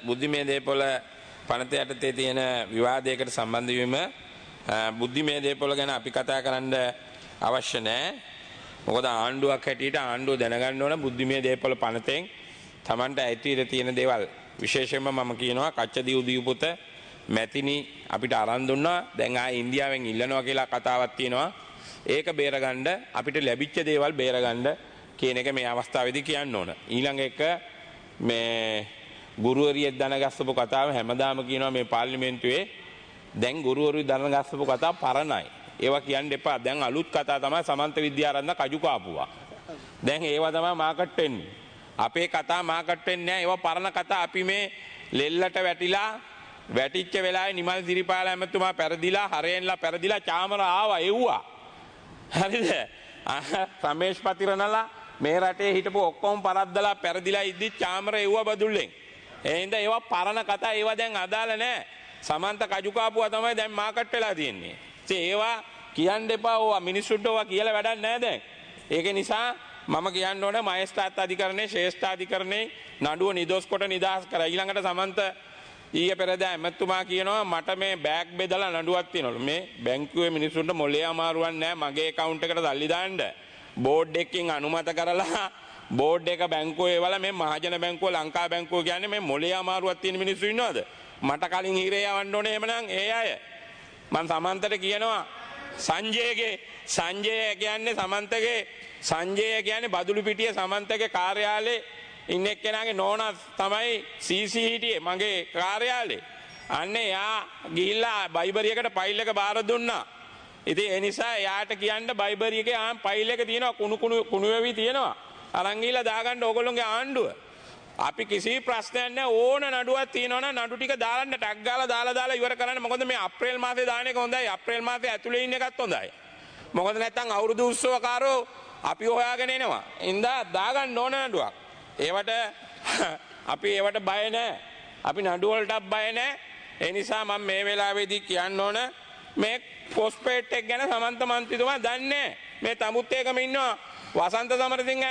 බුද්ධිමය දේපොළ පනත යටතේ තියෙන විවාදයකට සම්බන්ධ වීම බුද්ධිමය දේපොළ ගැන අපි කතා කරන්න අවශ්‍ය නැහැ. මොකද ආණ්ඩුවක් හැටියට ආණ්ඩුව දැනගන්න ඕන බුද්ධිමය දේපොළ පනතෙන් Tamanට ඇතිර තියෙන දේවල්. විශේෂයෙන්ම මම කියනවා කච්චදීව් දීපුත මැතිනි අපිට අරන් දුන්නා. දැන් ආයේ ඉන්දියාවෙන් ඉල්ලනවා කියලා කතාවක් තියෙනවා. ඒක බේරගන්න අපිට ලැබිච්ච දේවල් බේරගන්න කියන එක මේ අවස්ථාවේදී කියන්න ඕන. ඊළඟ එක මේ ගුරුවරියෙක් දනගස්සපු කතාව හැමදාම කියනවා මේ පාර්ලිමේන්තුවේ. දැන් ගුරුවරු දනගස්සපු කතාව පරණයි. ඒවා කියන්න එපා. දැන් අලුත් කතා තමයි සමන්ත විද්‍යාරත්න කජු කාපුවා. දැන් ඒවා තමයි මාකට් වෙන්නේ. අපේ කතා මාකට් වෙන්නේ නැහැ. ඒවා පරණ කතා. අපි මේ ලෙල්ලට වැටිච්ච වෙලාවේ නිමල් සිරිපාල ඇමතුමා පෙරදිලා හරයෙන්ලා පෙරදිලා චාමර ආවා එව්වා. හරිද? රමේෂ් පතිරණලා මේ රටේ හිටපු ඔක්කොම පරද්දලා පෙරදිලා ඉද්දි චාමර එව්වා බදුල්ලෙන්. ඒ හින්දා ඒවා පරණ කතා. ඒවා දැන් අදාළ නැහැ. සමන්ත කජු කාපුවා තමයි දැන් මාකට් වෙලා තියෙන්නේ. ඒවා කියන්න එපා. ඕවා මිනිස්සුන්ට ඕවා කියලා වැඩක් නැහැ දැන්. ඒක නිසා මම කියන්න ඕනේ මහේස්ත්‍රාත් අධිකරණයේ ශ්‍රේෂ්ඨ අධිකරණයේ නඩුව නිදොස් කොට නිදහස් කරා. ඊළඟට සමන්ත ඊයේ පෙරදා එමෙතුමා කියනවා මට මේ බෑග් බෙදලා නඩුවක් තියෙනවලු. මේ බැංකුවේ මිනිස්සුන්ට මොලේ අමාරුවක් නැහැ. මගේ account එකට සල්ලි දාන්න බෝඩ් එකකින් අනුමත කරලා බෝඩ් එක බැංකුවේ වල මේ මහජන බැංකුව ලංකා බැංකුව කියන්නේ මේ මොලේ අමාරුවක් තියෙන මිනිස්සු ඉන්නවද? මට කලින් හිරේ යවන්න ඕනේ එහෙමනම් ඒ අය. මම සමන්තට කියනවා සංජය කියන්නේ සමන්තගේ සංජය කියන්නේ බදුළු පිටිය සමන්තගේ කාර්යාලයේ ඉන්න එක්කෙනාගේ නෝනා තමයි CC හිටියේ මගේ කාර්යාලේ. අන්න එයා ගිහිල්ලා බයිබරියකට ෆයිල් එක බාර දුන්නා. ඉතින් ඒ නිසා එයාට කියන්න බයිබරියකේ ෆයිල් එක තියෙනවා කුණු වෙවි තියෙනවා. අරන් ගිහිල්ලා දාගන්න ඕගොල්ලෝගේ ආණ්ඩුව. අපි කිසි ප්‍රශ්නයක් නැහැ. ඕන නඩුවක් තියෙනවා නම් නඩු ටික දාන්න ටැග් ගාලා දාලා ඉවර කරන්න. මොකද මේ අප්‍රේල් මාසේ දාන එක හොඳයි. අප්‍රේල් මාසේ ඇතුලේ ඉන්න එකත් හොඳයි. මොකද නැත්තම් අවුරුදු උත්සවකාරෝ අපි හොයාගෙන එනවා. ඉඳා දාගන්න ඕන නඩුවක්. ඒවට අපි ඒවට බය නැහැ. අපි නඩු වලටත් බය නැහැ. ඒ නිසා මම මේ වෙලාවේදී කියන්න ඕන මේ පොස්පේට් එක ගැන සමන්ත මන්ත්‍රීතුමා දන්නේ මේ තමුත් එකම ඉන්නවා වසන්ත සමරසිංහ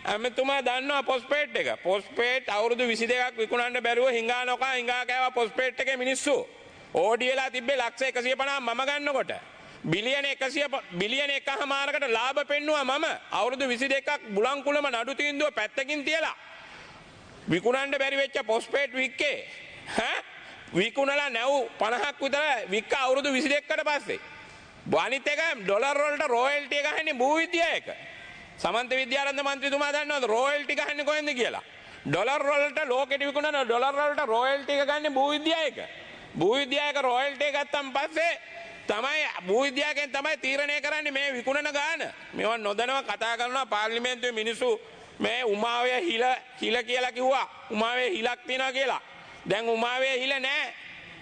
ඇමතුමා දන්නවා පොස්පේට් එක. පොස්පේට් අවුරුදු 22ක් විකුණන්න බැරුව හිඟා නොකා හිඟා කෑවා පොස්පේට් එකේ මිනිස්සු. ඕඩි වෙලා තිබ්බේ ලක්ෂ 150 මම ගන්නකොට. බිලියන 1.5කට ලාභ පෙන්නුවා මම. අවුරුදු 22ක් බුලංකුලම නඩු තීන්දුව පැත්තකින් තියලා. විකුණන්න බැරි වෙච්ච පොස්පේට් වික්කේ. විකුණලා නැව් 50ක් විතර වික්ක අවුරුදු 22කට පස්සේ. අනිත් එක ඩොලර් වලට රොයල්ටි එක ගහන්නේ භූවිද්‍යාවක. සමන්ත විද්‍යාරත්න මන්ත්‍රීතුමා දන්නවද රොයල්ටි ගහන්නේ කොහෙන්ද කියලා? ඩොලර් වලට ලෝකෙට විකුණන ඩොලර් වලට රොයල්ටි එක ගන්නේ භූවිද්‍යාවක. භූවිද්‍යාවක රොයල්ටි එක ගත්තන් පස්සේ තමයි භූවිද්‍යාවකෙන් තමයි තීරණය කරන්නේ මේ විකුණන ගාන. මේවා නොදැනව කතා කරනවා පාර්ලිමේන්තුවේ මිනිස්සු මේ උමාවේ හිල කියලා කිව්වා. උමාවේ හිලක් තියනවා කියලා. දැන් උමාවේ හිල නැහැ.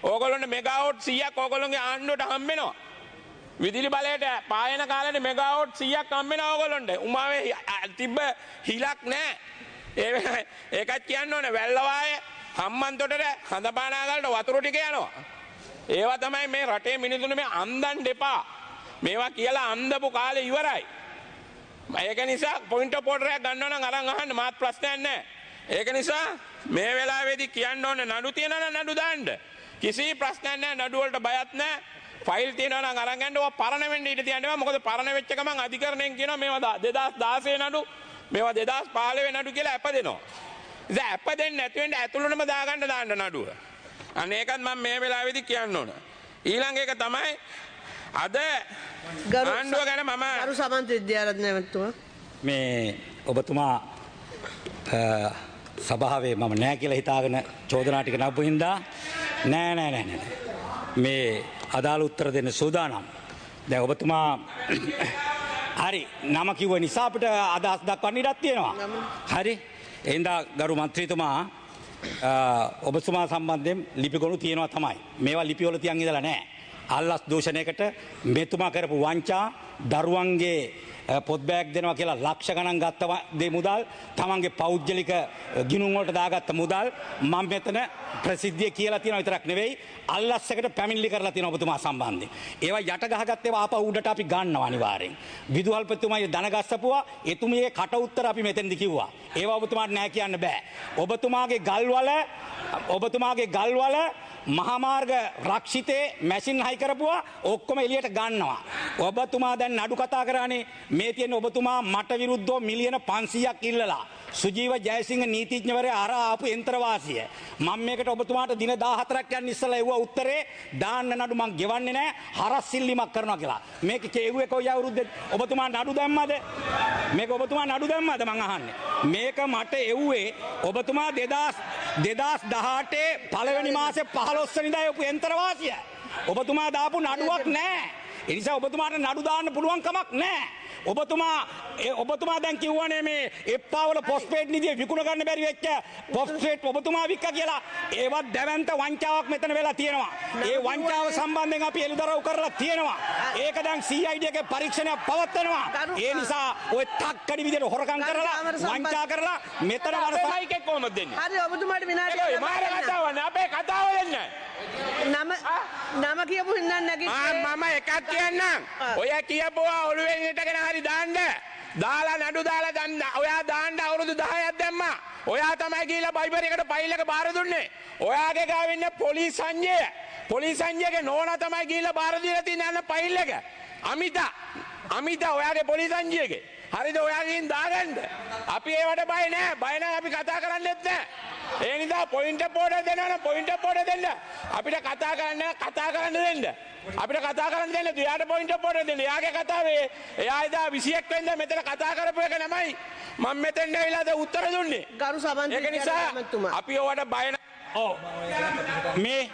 ඕගොල්ලොන්ට මෙගාවොට් 100ක් ඕගොල්ලොන්ගේ ආණ්ඩුවට හම්බෙනවා. විදුලි බලයට පායන කාලේ මෙගාවොට් 100ක් හම්බෙනවා ඕගොල්ලොන්ට. උමාවේ තිබ්බ හිලක් නැහැ. ඒකත් කියන්න ඕනේ වැල්ලවාය හම්මන්තොටට හඳපානාගලට වතුර ටික යනවා. ඒවා තමයි මේ රටේ මිනිසුන් මේ අන්දන් දෙපා. මේවා කියලා අන්දපු කාලේ ඉවරයි. ඒක නිසා පොයින්ට් ඔෆ් ඕඩර් එකක් ගන්නවා නම් අරන් අහන්න මාත් ප්‍රශ්නයක් නැහැ. ඒක නිසා මේ වෙලාවේදී කියන්න ඕනේ නඩු තියනවා නම් නඩු දාන්න. කිසි ප්‍රශ්නයක් නැහැ. නඩු වලට බයත් නැහැ. ෆයිල් තියනවා නම් අරන් ගන්න. ඕවා පරණ වෙන්න ඉඩ තියන්නවා. මොකද පරණ වෙච්ච ගමන් අධිකරණයෙන් කියනවා මේවා 2016 නඩු මේවා 2015 නඩු කියලා අපදෙනවා. ඉතින් අපදෙන්නේ නැති වෙන්න ඇතුළටම දාන්න නඩුව. අනේකත් මම මේ වෙලාවේදී කියන්න ඕන. ඊළඟ එක තමයි අද ආණ්ඩුව ගැන මම ගරු සමන්ත විද්‍යාරත්න මහත්මයා මේ ඔබතුමා සභාවේ මම නෑ කියලා හිතාගෙන චෝදනා ටික නපු හින්දා නෑ මේ අදාළ උත්තර දෙන්න සූදානම්. දැන් ඔබතුමා හරි නම කිව්ව නිසා අපිට අදහස් දක්වන්න ඉඩක් තියෙනවා. හරි එහෙනම් ගරු මන්ත්‍රීතුමා ඔබතුමා සම්බන්ධයෙන් ලිපිගොනු තියෙනවා තමයි. මේවා ලිපිවල තියන් ඉඳලා නැහැ. අල්ලස් දූෂණයකට මෙතුමා කරපු වංචා දරුවන්ගේ පොත් බෑග් දෙනවා කියලා ලක්ෂ ගණන් ගත්ත දේ මුදල් තමන්ගේ පෞද්ගලික ගිණුම් වලට දාගත්ත මුදල් මම මෙතන ප්‍රසිද්ධිය කියලා තියෙනවා විතරක් නෙවෙයි අල්ලස්සකට පැමිණිලි කරලා තියෙනවා ඔබතුමා සම්බන්ධයෙන්. ඒවා යට ගහගත්ත ඒවා ආපහු උඩට අපි ගන්නවා අනිවාර්යෙන්. විදුහල්පතිතුමාගේ දන ගස්සපුවා එතුමියේ කට උත්තර අපි මෙතෙන්දි කිව්වා. ඒවා ඔබතුමාට නෑ කියන්න බෑ. ඔබතුමාගේ ගල්වල මහාමාර්ග රක්ෂිතේ මැෂින් හයි කරපුවා ඔක්කොම එළියට ගන්නවා. ඔබතුමා දැන් නඩු කතා කරානේ මේ තියෙන ඔබතුමා මට විරුද්ධව මිලියන 500ක් ඉල්ලලා සුජීව ජයසිංහ නීතිඥවරයා අර ආපු යන්ත්‍රවාසිය මම මේකට ඔබතුමාට දින 14ක් යන්න ඉස්සලා එවුවා උත්තරේ දාන්න නඩු මං ගෙවන්නේ නැහැ හරස් සිල්ලිමක් කරනවා කියලා. මේක කෙව්වේ කොයි අවුරුද්දේ ඔබතුමා නඩු දැම්මද? මේක ඔබතුමා නඩු දැම්මද මං අහන්නේ. මේක මට එව්වේ ඔබතුමා 2018 පළවෙනි මාසේ 15 වෙනිදා එවපු යන්ත්‍රවාසිය. ඔබතුමා දාපු නඩුවක් නැහැ. ඒ නිසා ඔබතුමාට නඩු දාන්න පුළුවන් කමක් නැහැ. ඔබතුමා දැන් කිව්වනේ මේ එප්පාවල පොස්පේට් නිදිය විකුණ ගන්න බැරි වෙච්ච පොස්පේට් ඔබතුමා වික්කා කියලා. ඒවත් දැවැන්ත වංචාවක් මෙතන වෙලා තියෙනවා. ඒ වංචාව සම්බන්ධයෙන් අපි එළිදරව් කරලා තියෙනවා. ඒක දැන් CID එකේ පරීක්ෂණයක් පවත්වනවා. ඒ නිසා ඔය තක්කඩි විදියට හොරකම් කරලා වංචා කරලා මෙතන වරසයික කොහොමද දෙන්නේ? හරි ඔබතුමාට විනාඩියක් ඒක මාර කතාවක් නේ අපේ කතාව දෙන්නේ. නම කියපු හින්දා නැගිට්ටේ මම එකක් කියන්නම්. ඔය කියපුවා ඔළුවෙන් හිටගෙන හරි දාන්න. දාලා නඩු දාලා දැන් ඔයා දාන්න අවුරුදු 10ක් දැම්මා. ඔයා තමයි ගිහිල්ලා බයිබර් එකට ෆයිල් එක බාර දුන්නේ. ඔයාගේ ගාව ඉන්නේ පොලිස් සංජය. පොලිස් සංජයගේ නෝනා තමයි ගිහිල්ලා බාර දීලා තියෙන යන ෆයිල් එක. අමිතා ඔයාගේ පොලිස් සංජයගේ. හරිද ඔයාගෙන් දාගන්න. අපි ඒවට බය නෑ. බය නම් අපි කතා කරන්නෙත් නෑ. ඒ නිසා පොයින්ට් පෝඩර් දෙනවා පොයින්ට් පෝඩර් දෙන්න. අපිට කතා කරන්න දෙන්න. අපිට කතා කරන්න දෙන්න. එයාට පොයින්ට් පෝඩර් දෙන්න. එයාගේ කතාවේ එයා එදා 21 වෙනිදා මෙතන කතා කරපු එක නෙමෙයි. මම මෙතෙන් ඇවිල්ලාද උත්තර දුන්නේ. ගරු සභාපති ඒක නිසා අපි ඔයාට බය මේ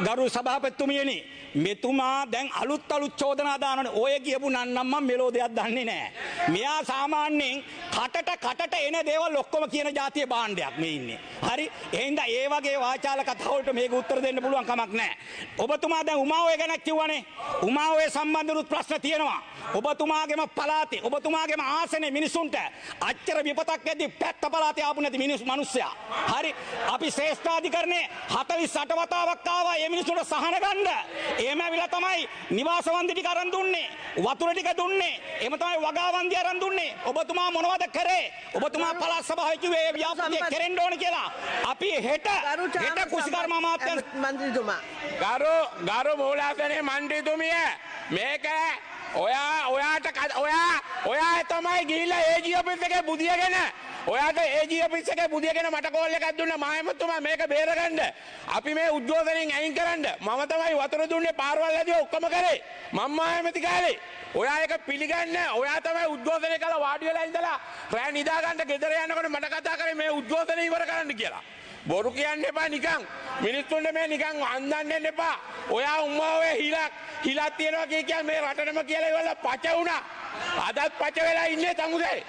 ගරු සභාපතිතුමියනි මෙතුමා දැන් අලුත් චෝදනා දානවනේ. ඔය කියපු නන්නම් මම මෙලෝ දෙයක් දන්නේ නැහැ. මෙයා සාමාන්‍යයෙන් කටට එන දේවල් ඔක්කොම කියන જાතිය භාණ්ඩයක් මේ ඉන්නේ. හරි? එහෙනම් ඒ වගේ වාචාල කතා වලට මේක උත්තර දෙන්න පුළුවන් කමක් නැහැ. ඔබතුමා දැන් උමාවය ගැන කිව්වනේ. උමාවය සම්බන්ධනුත් ප්‍රශ්න තියෙනවා. ඔබතුමාගේම පළාතේ ඔබතුමාගේම ආසනේ මිනිසුන්ට අච්චර විපතක් ඇද්දි පැත්ත පළාතේ ආපු නැති මිනිස්සයා. හරි? අපි ශ්‍රේෂ්ඨාධිකරණේ 48 වතාවක් ආවා මේ මිනිසුන්ට සහන ගන්න. එහෙම ඇවිල්ලා තමයි නිවාස වන්දි ටික අරන් දුන්නේ. වතුර ටික දුන්නේ. එහෙම තමයි වගා වන්දි අරන් දුන්නේ. ඔබතුමා මොනවද කරේ? ඔබතුමා පළාත් සභාවේ කිව්වේ මේ ව්‍යාපෘතිය කෙරෙන්න ඕන කියලා. අපි හෙට කුසිකර්ම අමාත්‍යංශ මන්ත්‍රීතුමා ගරු මූලාසනේ මන්ත්‍රීතුමිය මේක ඔයා තමයි ගිහිල්ලා AG ඔෆිස් එකේ බුදියගෙන ඔයාට AG ඔෆිස් එකේ බුදියගෙන මට කෝල් එකක් දුන්නා මහේමතුමා මේක බේරගන්න. අපි මේ උද්ඝෝෂණයෙන් අයින් කරන්න. මම තමයි වතුර දුන්නේ පාරවල් ඇදී ඔක්කොම කරේ. මම මහේමති කාලේ. ඔයා ඒක පිළිගන්නේ. ඔයා තමයි උද්ඝෝෂණය කළා වාඩි වෙලා ඉඳලා රෑ නිදා ගන්න ගෙදර යනකොට මට කතා කරේ මේ උද්ඝෝෂණය ඉවර කරන්න කියලා. බොරු කියන්න එපා නිකන්. මිනිස්සුන්ට මේ නිකන් අන්දන්න එපා. ඔයා උම්මාවේ හිලක් තියනවා කියන්නේ මේ රටනම කියලා ඉවරලා පච වුණා. අදත් පච වෙලා ඉන්නේ තමුසේ.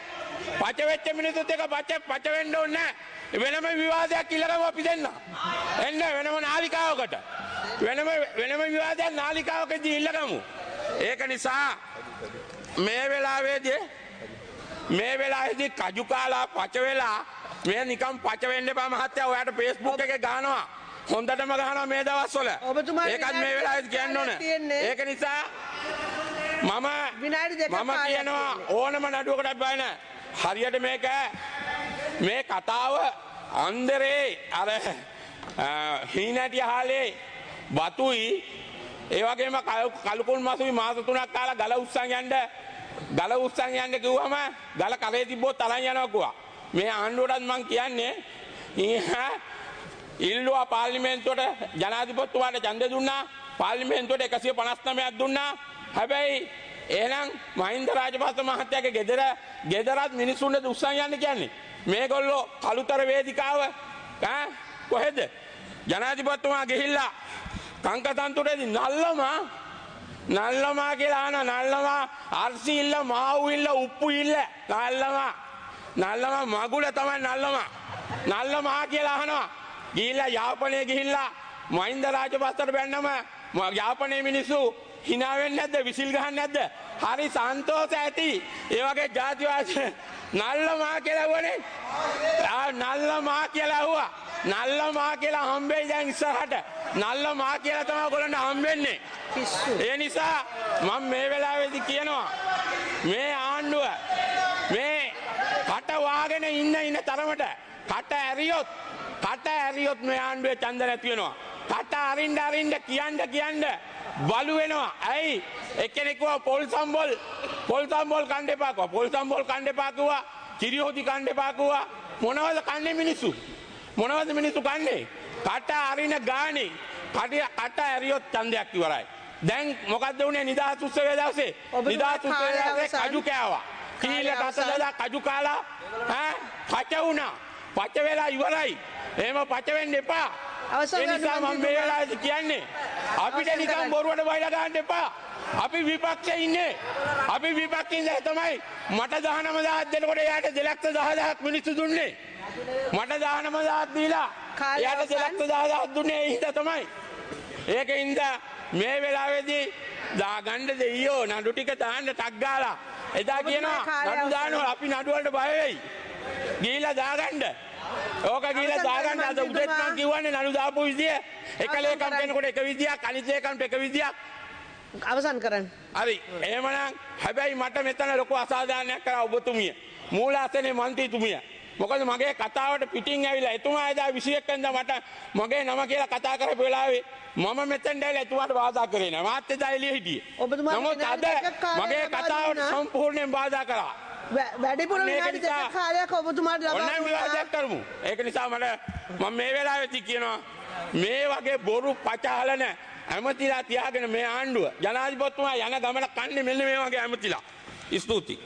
පච වෙච්ච මිනිස්සුත් එක පච වෙන්න ඕනේ නැහැ. වෙනම විවාදයක් ඉල්ලගමු අපි දෙන්න. එන්න වෙනම නාලිකාවකට. වෙනම විවාදයක් නාලිකාවකදී ඉල්ලගමු. ඒක නිසා මේ වෙලාවේදී කජු කාලා පච වෙලා මේ නිකම් පච වෙන්න එපා මහත්තයා. ඔයාට Facebook එකේ ගහනවා. හොඳටම ගහනවා මේ දවස්වල. ඒකත් මේ වෙලාවේදී කියන්න ඕනේ. ඒක නිසා මම කියනවා ඕනම නඩුවකට බය නැහැ. හරියට මේ කතාව අන්දරේ අර හීනටි හාලේ වතුයි ඒ වගේම කලුකුල් මසුයි මාස 3ක් කාලා ගල උස්සන් යන්න කිව්වම ගල කරේ තිබ්බොත් තරන් යනවා කිව්වා. මේ ආණ්ඩුවටත් මං කියන්නේ ඉල්ලුවා පාර්ලිමේන්තුවට ජනාධිපතිතුමාට ඡන්දය දුන්නා. පාර්ලිමේන්තුවට 159ක් දුන්නා. හැබැයි එහෙනම් මහින්ද රාජපක්ෂ මහත්තයාගේ ගෙදරත් මිනිස්සුන්ට උස්සන් යන්න කියන්නේ මේගොල්ලෝ කළුතර වේදිකාව කොහෙද? ජනාධිපතිතුමා ගිහිල්ලා කංකතන්තුරේදී නල්ලමා කියලා ආන නල්ලමා අර්සි ඉල්ල මාව් ඉල්ල උප්පු ඉල්ල නල්ලමා මගුල තමයි නල්ලමා කියලා අහනවා. ගිහිල්ලා යාපනයේ ගිහිල්ලා මහින්ද රාජපක්ෂට බැන්නම යාපනයේ මිනිස්සු hina වෙන්නේ නැද්ද? විසිල් ගහන්නේ නැද්ද? හරි සන්තෝෂ ඇති. ඒ වගේ ජාතිවාදී නල්ලමා කියලා වනේ. නල්ලමා කියලා ඇහුවා. නල්ලමා කියලා හම්බෙයි දැන් ඉස්සරහට. නල්ලමා කියලා තමයි ඔයගොල්ලන්ට හම්බෙන්නේ. ඒ නිසා මම මේ වෙලාවේදී කියනවා මේ ආණ්ඩුව මේ කට වාගෙන ඉන්න තරමට කට ඇරියොත් මේ ආණ්ඩුවේ ඡන්ද නැති වෙනවා. කට අරින්න කියන්න බලු වෙනවා. ඇයි එක්කෙනෙක්ව පොල් සම්බොල් කන්න එපා කිව්වා. පොල් සම්බොල් කන්න එපා කිව්වා. කිරිහොදි කන්න එපා කිව්වා. මොනවද කන්නේ මිනිස්සු? මොනවද මිනිස්සු කන්නේ? කට අරින ගානේ කට ඇරියොත් ඡන්දයක් ඉවරයි. දැන් මොකද්ද උනේ නිදහස් උත්සවයේ දවසේ? නිදහස් උත්සවයේ දවසේ කජු කෑවා. කීල දසදලා කජු කාලා පච වුණා. පච වෙලා ඉවරයි. එහෙම පච වෙන්න එපා. ඒ නිසා මම මේ වෙලාවේදී කියන්නේ අපිට නිකන් බොරුවට බයිලා ගන්න එපා. අපි විපක්ෂේ ඉන්නේ. අපි විපක්ෂින් තමයි මට 19000ක් දෙනකොට එයාට 210000ක් මිනිස්සු දුන්නේ. මට 19000ක් දීලා එයාට 210000ක් දුන්නේ ඒ හින්දා තමයි. ඒකින්ද මේ වෙලාවේදී ගන්න දෙයියෝ නඩු ටික දාන්න ටක් ගාලා එදා කියනවා නඩු දානවා අපි නඩු වලට බය වෙයි. ගිහිල්ලා දාගන්න. ඕක ගිහිල්ලා දාගන්න අද උදේත් මම කිව්වනේ නඩු දාපු විදිය එක ලේකම් කෙනෙකුට එක විදියක් අනිත් ලේකම්ට එක විදියක්. අවසන් කරන්න. හරි. එහෙමනම් හැබැයි මට මෙතන ලොකු අසාධාරණයක් කරා ඔබතුමිය. මූලාසනේ මන්ත්‍රීතුමිය. මොකද මගේ කතාවට පිටින් ඇවිල්ලා එතුමා එදා 21 වෙනිදා මට මගේ නම කියලා කතා කරපු වෙලාවේ මම මෙතෙන් දැයිලා එතුමාට බාධා කරේ නෑ. මාත් එදා එළිය හිටියේ. නමුත් අද මගේ කතාවට සම්පූර්ණයෙන් බාධා කරා. වැඩිපුර විනාඩි 2ක් කාලයක් ඔබතුමාට ලබා ඔන්න විවාදයක් කරමු. ඒක නිසා මම මේ වෙලාවේදී කියනවා මේ වගේ බොරු පචහලන ඇමතිලා තියාගෙන මේ ආණ්ඩුව ජනාධිපතිතුමා යන ගමන කන්නේ මෙන්න මේ වගේ ඇමතිලා. ස්තුතියි.